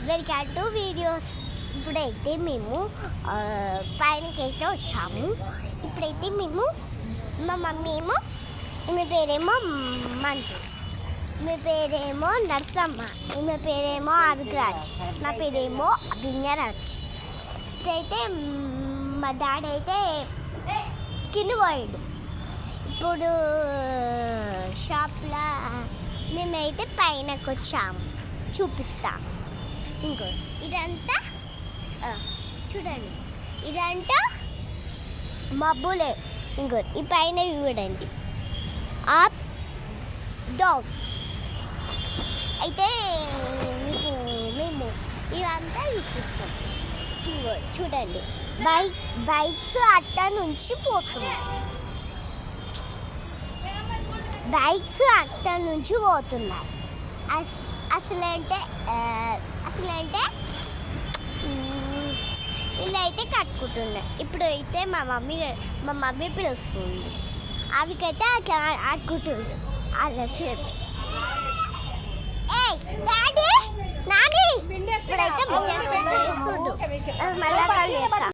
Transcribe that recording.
Welcome to videos. ఇప్పుడైతే మేము పైనకైతే వచ్చాము. ఇప్పుడైతే మేము మా మమ్మీ ఏమో, ఈమె పేరేమో మంజు, ఈమె పేరేమో నర్సమ్మ, ఈమె పేరేమో అరుగ్రాజ్, నా పేరేమో అభిజ్ఞరాజ్. ఇప్పుడైతే మా డాడీ అయితే కింద పోయాడు. ఇప్పుడు షాప్లో మేమైతే పైనకి వచ్చాము, చూపిస్తాము. ఇంకో ఇదంతా చూడండి, ఇదంతా మబ్బులే. ఇంకో ఈ పైన చూడండి, అప్ డౌన్. అయితే మీకు మేము ఇవంతా చూపిస్తాం. ఇంకో చూడండి, బైక్స్ అట్ట నుంచి పోతున్నాయి, బైక్స్ అట్ట నుంచి పోతున్నాయి. అసలంటే ఇల్లు అయితే కట్టుకుంటున్నాయి. ఇప్పుడు అయితే మా మమ్మీ పిలుస్తుంది, అవికైతే అట్లా ఆడుకుంటుంది. అలా చెప్పి డాడీ నాని ఇప్పుడైతే మళ్ళా